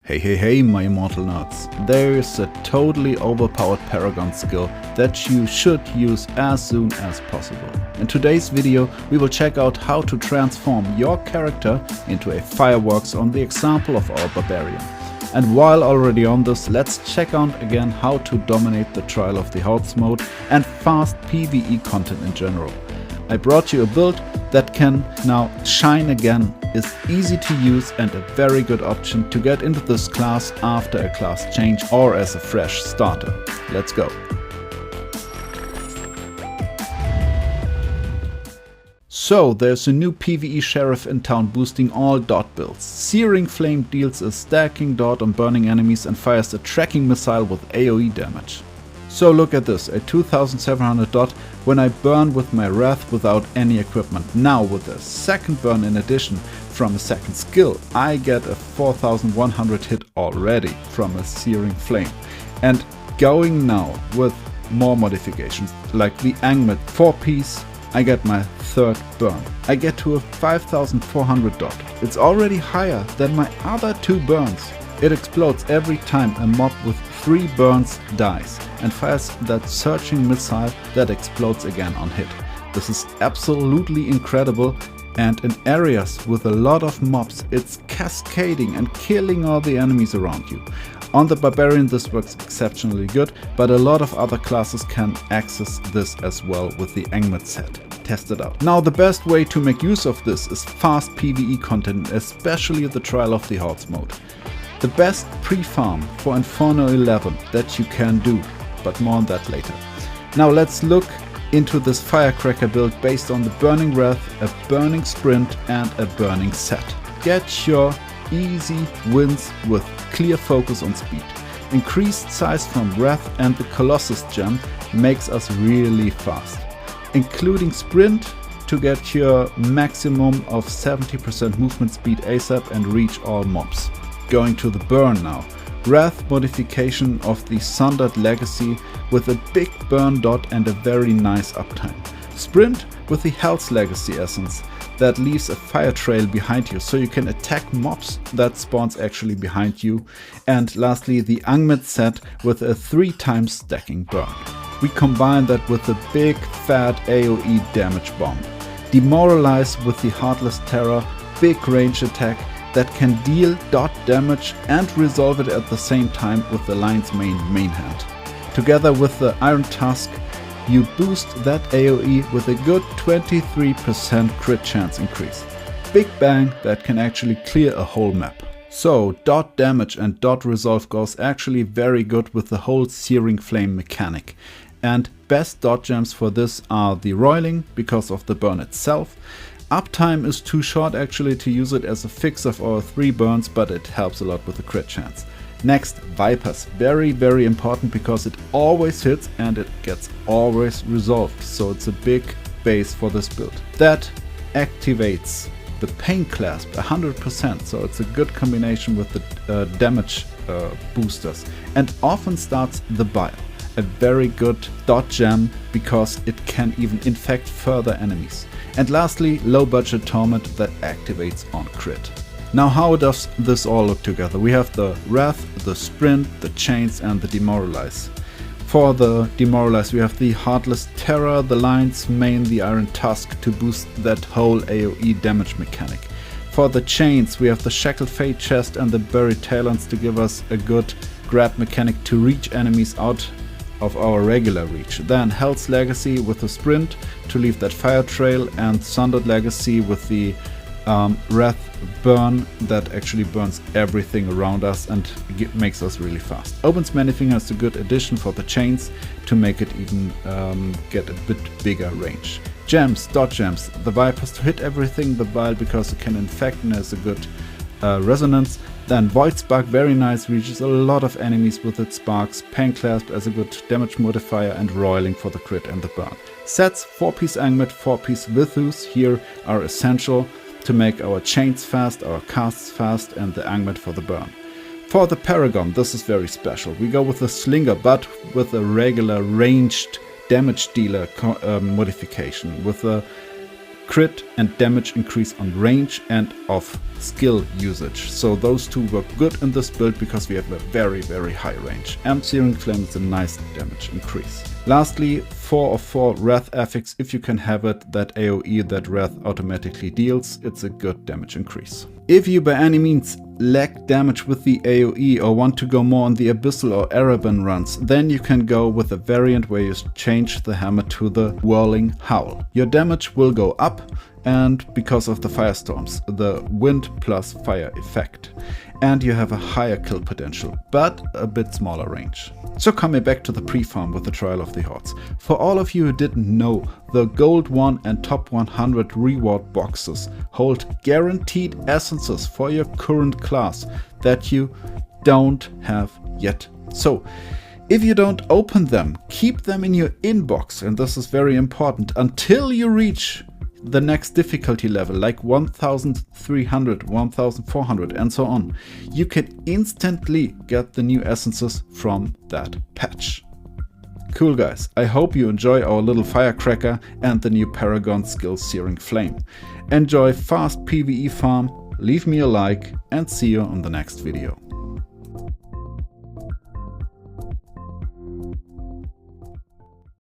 Hey, my Immortal Nerds. There is a totally overpowered Paragon skill that you should use as soon as possible. In today's video, we will check out how to transform your character into a fireworks on the example of our Barbarian. And while already on this, let's check out again how to dominate the Trial of the Hordes mode and fast PvE content in general. I brought you a build that can now shine again, is easy to use and a very good option to get into this class after a class change or as a fresh starter. Let's go! So there's a new PvE sheriff in town boosting all dot builds. Seering Flame deals a stacking dot on burning enemies and fires a tracking missile with AoE damage. So look at this, a 2700 dot when I burn with my Wrath without any equipment. Now with a second burn in addition from a second skill, I get a 4100 hit already from a Seering Flame. And going now with more modifications like the Angmet 4-piece, I get my third burn. I get to a 5400 dot. It's already higher than my other two burns. It explodes every time a mob with 3 burns dies and fires that searching missile that explodes again on hit. This is absolutely incredible, and in areas with a lot of mobs it's cascading and killing all the enemies around you. On the Barbarian this works exceptionally good, but a lot of other classes can access this as well with the Angmet set. Test it out. Now the best way to make use of this is fast PvE content, especially the Trial of the Hordes mode. The best pre-farm for Inferno 11 that you can do, but more on that later. Now let's look into this Firecracker build based on the Burning Wrath, a Burning Sprint and a Burning Set. Get your easy wins with clear focus on speed. Increased size from Wrath and the Colossus gem makes us really fast. Including Sprint to get your maximum of 70% movement speed ASAP and reach all mobs. Going to the burn now. Wrath modification of the Sundered Legacy with a big burn dot and a very nice uptime. Sprint with the Hell's Legacy essence that leaves a fire trail behind you so you can attack mobs that spawns actually behind you. And lastly the Angmet set with a 3x stacking burn. We combine that with a big fat AoE damage bomb. Demoralize with the Heartless Terror, big range attack that can deal dot damage and resolve it at the same time with the Lion's main hand. Together with the Iron Tusk, you boost that AoE with a good 23% crit chance increase. Big bang that can actually clear a whole map. So dot damage and dot resolve goes actually very good with the whole Seering Flame mechanic. And best dot gems for this are the Roiling because of the burn itself. Uptime is too short actually to use it as a fix of our 3 burns, but it helps a lot with the crit chance. Next, Vipers. Very important because it always hits and it gets always resolved, so it's a big base for this build. That activates the Pain Clasp 100%, so it's a good combination with the damage boosters, and often starts the Bile. A very good dot gem because it can even infect further enemies. And lastly, low budget Torment that activates on crit. Now how does this all look together? We have the Wrath, the Sprint, the Chains and the Demoralize. For the Demoralize we have the Heartless Terror, the Lion's Mane, the Iron Tusk to boost that whole AoE damage mechanic. For the Chains we have the Shackled Fate chest and the Buried Talons to give us a good grab mechanic to reach enemies out of our regular reach. Then Hell's Legacy with the Sprint to leave that fire trail, and Sundered Legacy with the Wrath burn that actually burns everything around us and makes us really fast. Opens Many Fingers is a good addition for the Chains to make it even get a bit bigger range. Gems, dot gems, the Vipers to hit everything but Bile because it can infect and has a good resonance. Then Void Spark, very nice, reaches a lot of enemies with its sparks. Pain Clasp as a good damage modifier and Roiling for the crit and the burn. Sets, 4-piece Angmet, 4-piece Vithus here are essential to make our chains fast, our casts fast and the Angmet for the burn. For the Paragon this is very special. We go with the Slinger but with a regular ranged damage dealer modification with a crit and damage increase on range and off skill usage. So those two work good in this build because we have a very, very high range. And Seering Flame is a nice damage increase. Lastly, 4 of 4 Wrath Affix, if you can have it, that AoE that Wrath automatically deals, it's a good damage increase. If you by any means lack damage with the AoE or want to go more on the Abyssal or Erebin runs, then you can go with a variant where you change the hammer to the Whirling Howl. Your damage will go up, and because of the firestorms, the wind plus fire effect. And you have a higher kill potential, but a bit smaller range. So coming back to the pre-farm with the Trial of the Hordes. For all of you who didn't know, the Gold 1 and Top 100 reward boxes hold guaranteed essences for your current class that you don't have yet. So if you don't open them, keep them in your inbox, and this is very important, until you reach the next difficulty level, like 1300, 1400 and so on. You can instantly get the new essences from that patch. Cool guys, I hope you enjoy our little Firecracker and the new Paragon skill Seering Flame. Enjoy fast PvE farm, leave me a like and see you on the next video.